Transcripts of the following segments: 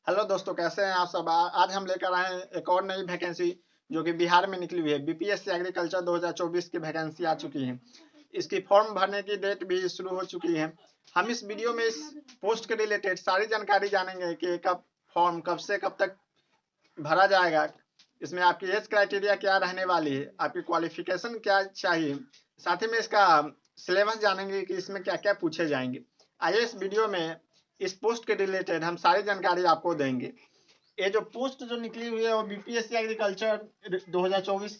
Hello दोस्तों, कैसे हैं आप सब। आज हम लेकर आए हैं एक और नई वैकेंसी जो कि बिहार में निकली हुई है। बीपीएससी एग्रीकल्चर 2024 की वैकेंसी आ चुकी है। इसकी फॉर्म भरने की डेट भी शुरू हो चुकी है। हम इस वीडियो में इस पोस्ट के रिलेटेड सारी जानकारी जानेंगे कि कब फॉर्म कब से कब तक भरा जाएगा। इसमें आपकी एज क्राइटेरिया क्या रहने वाली है, आपकी क्वालिफिकेशन क्या चाहिए, साथ ही में इसका सिलेबस जानेंगे कि इसमें क्या क्या पूछे जाएंगे। आइए इस वीडियो में इस पोस्ट के रिलेटेड हम सारी जानकारी आपको देंगे। ये जो पोस्ट जो निकली हुई है वो बीपीएससी एग्रीकल्चर 2024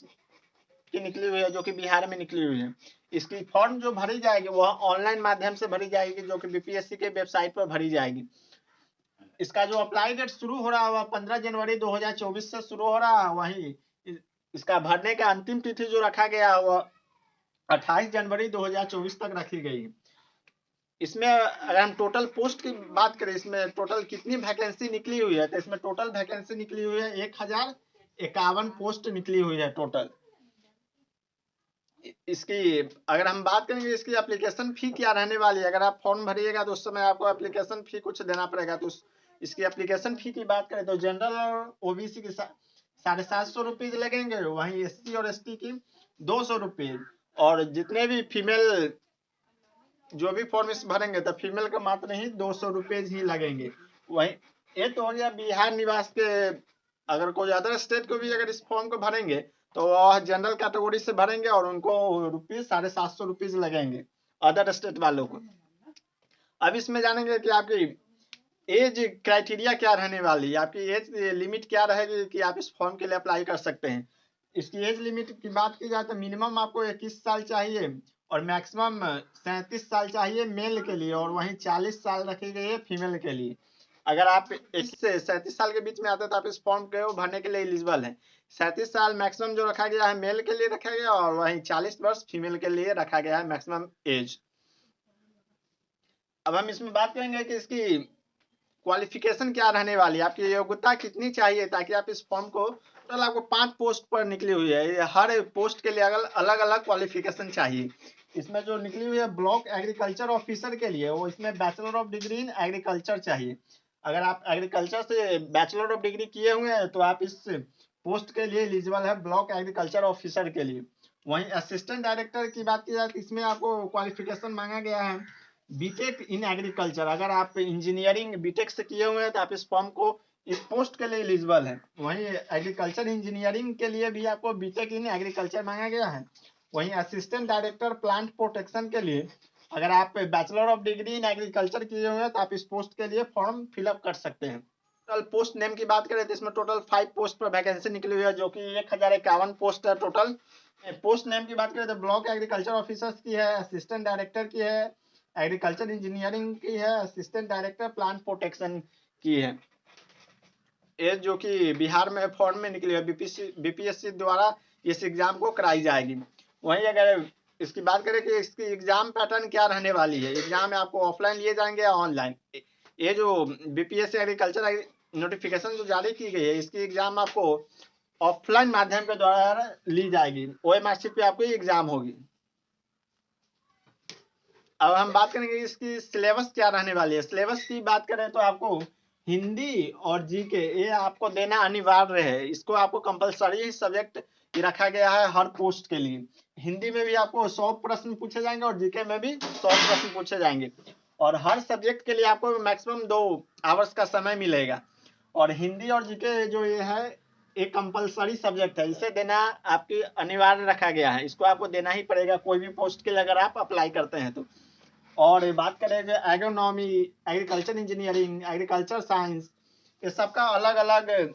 की निकली हुई है, जो कि बिहार में निकली हुई है। इसकी फॉर्म जो भरी जाएगी वह ऑनलाइन माध्यम से भरी जाएगी, जो कि बीपीएससी के वेबसाइट पर भरी जाएगी। इसका जो अप्लाई डेट शुरू हो रहा है वह 15 जनवरी 2024 से शुरू हो रहा है। वहीं इसका भरने का अंतिम तिथि जो रखा गया है वह 28 जनवरी 2024 तक रखी गई है। इसमें अगर हम टोटल पोस्ट की बात करें, इसमें टोटल कितनी वैकेंसी निकली हुई है, तो इसमें टोटल वैकेंसी निकली हुई है 1051 पोस्ट निकली हुई है टोटल। इसकी अगर हम बात करेंगे इसकी एप्लीकेशन फी क्या रहने वाली है। अगर आप फॉर्म भरिएगा तो उस समय आपको एप्लीकेशन फी कुछ देना पड़ेगा। तो इसकी एप्लीकेशन फी की बात करें तो जनरल और ओबीसी की 750 लगेंगे, वहीं एससी और एसटी की 200 रुपीज, और जितने भी फीमेल जो भी फॉर्म इस भरेंगे तो फीमेल का मात्र ही 200 रुपीज ही लगेंगे। वही ये तो हो गया बिहार निवास के। अगर कोई अदर स्टेट को भी अगर इस फॉर्म को भरेंगे तो वह जनरल कैटेगरी से भरेंगे और उनको रुपीज 750 लगेंगे अदर स्टेट वालों को। अब इसमें जानेंगे कि आपकी एज क्राइटेरिया क्या रहने वाली है, आपकी एज लिमिट क्या रहेगी कि आप इस फॉर्म के लिए अप्लाई कर सकते हैं। इसकी एज लिमिट की बात की जाए तो मिनिमम आपको 21 साल चाहिए और मैक्सिमम 37 साल चाहिए मेल के लिए, और वहीं 40 साल रखी गई है फीमेल के लिए। अगर आप इससे 37 साल के बीच में आते हैं तो आप इस फॉर्म को भरने के लिए एलिजिबल हैं। 37 साल मैक्सिमम जो रखा गया है मेल के लिए रखा गया, और वहीं 40 वर्ष फीमेल के लिए रखा गया है मैक्सिमम एज। अब हम इसमें बात करेंगे कि इसकी क्वालिफिकेशन क्या रहने वाली है, आपकी योग्यता कितनी चाहिए, ताकि आप इस फॉर्म को टोटल आपको 5 पोस्ट पर निकली हुई है। ये हर पोस्ट के लिए अलग अलग क्वालिफिकेशन चाहिए। इसमें जो निकली हुई है ब्लॉक एग्रीकल्चर ऑफिसर के लिए, वो इसमें bachelor of degree in agriculture चाहिए। अगर आप एग्रीकल्चर से बैचलर ऑफ डिग्री किए हुए हैं तो आप इस पोस्ट के लिए एलिजिबल है ब्लॉक एग्रीकल्चर ऑफिसर के लिए। वहीं असिस्टेंट डायरेक्टर की बात की जाए तो इसमें आपको क्वालिफिकेशन मांगा गया है बीटेक इन एग्रीकल्चर। अगर आप इंजीनियरिंग बीटेक से किए हुए हैं तो आप इस फॉर्म को इस पोस्ट के लिए एलिजिबल है। वहीं एग्रीकल्चर इंजीनियरिंग के लिए भी आपको बीटेक इन एग्रीकल्चर मांगा गया है। वहीं असिस्टेंट डायरेक्टर प्लांट प्रोटेक्शन के लिए अगर आप bachelor of degree in agriculture किए हुए हैं तो आप इस पोस्ट के लिए फॉर्म फिलअप कर सकते हैं। टोटल पोस्ट नेम की बात करें तो इसमें टोटल 5 पोस्ट पर वैकेंसी निकली हुई है, जो कि 1051 पोस्ट है टोटल। पोस्ट नेम की बात करें तो ब्लॉक एग्रीकल्चर ऑफिसर्स की है, असिस्टेंट डायरेक्टर की है, एग्रीकल्चर इंजीनियरिंग की है, असिस्टेंट डायरेक्टर प्लांट प्रोटेक्शन की है। ये जो कि बिहार में फॉर्म में निकली है, बीपीएससी द्वारा इस एग्जाम को कराई जाएगी। वहीं अगर इसकी बात करें कि इसकी एग्जाम पैटर्न क्या रहने वाली है, एग्जाम में आपको ऑफलाइन लिए जाएंगे या ऑनलाइन। ये जो बीपीएससी एग्रीकल्चर नोटिफिकेशन जो जारी की गई है, इसकी एग्जाम आपको ऑफलाइन माध्यम के द्वारा ली जाएगी। ओएमआर शीट पे आपको एग्जाम होगी। अब हम बात करेंगे इसकी सिलेबस क्या रहने वाली है। सिलेबस की बात करें तो आपको हिंदी और जीके ये आपको देना अनिवार्य है। इसको आपको कंपलसरी सब्जेक्ट रखा गया है हर पोस्ट के लिए। हिंदी में भी आपको 100 प्रश्न पूछे जाएंगे और जीके में भी 100 प्रश्न पूछे जाएंगे, और हर सब्जेक्ट के लिए आपको मैक्सिमम 2 आवर्स का समय मिलेगा। और हिंदी और जीके जो ये है एक कंपलसरी सब्जेक्ट है, इसे देना आपकी अनिवार्य रखा गया है। इसको आपको देना ही पड़ेगा कोई भी पोस्ट के लिए अगर आप अप्लाई करते हैं तो। और बात करें agronomy, agriculture engineering, agriculture science, ये सबका अलग अलग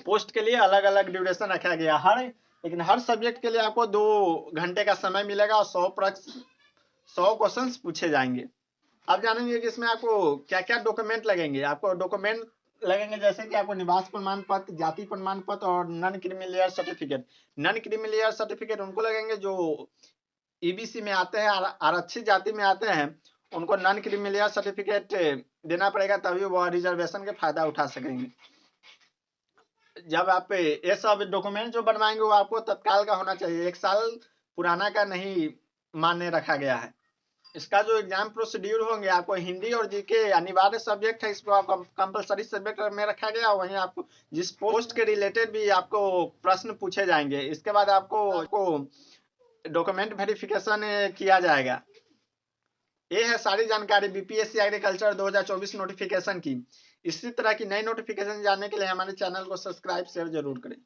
पोस्ट के लिए अलग अलग ड्यूरेशन रखा गया लेकिन हर सब्जेक्ट के लिए आपको 2 घंटे का समय मिलेगा और 100 क्वेश्चन पूछे जाएंगे। अब जानेंगे कि इसमें आपको क्या क्या डॉक्यूमेंट लगेंगे। आपको डॉक्यूमेंट लगेंगे जैसे कि आपको निवास प्रमाण पत्र, जाति प्रमाण पत्र और non creamy certificate. Non creamy certificate उनको लगेंगे जो ईबीसी में आते हैं, आरक्षित जाति में आते हैं, उनको नॉन क्रीमी सर्टिफिकेट देना पड़ेगा, तभी वो रिजर्वेशन के फायदा उठा सकेंगे। जब आप ये सब डॉक्यूमेंट जो बनवाएंगे वो आपको तत्काल का होना चाहिए, 1 साल पुराना का नहीं मान्य रखा गया है। इसका जो एग्जाम प्रोसीड्यूर होंगे, आपको हिंदी और जीके अनिवार्य सब्जेक्ट है, इसको आपको कंपलसरी सब्जेक्ट में रखा गया। वहीं आपको जिस पोस्ट के रिलेटेड भी आपको प्रश्न पूछे जाएंगे। इसके बाद आपको डॉक्यूमेंट वेरिफिकेशन किया जाएगा। ये है सारी जानकारी बीपीएससी एग्रीकल्चर 2024 नोटिफिकेशन की। इसी तरह की नई नोटिफिकेशन जानने के लिए हमारे चैनल को सब्सक्राइब शेयर जरूर करें।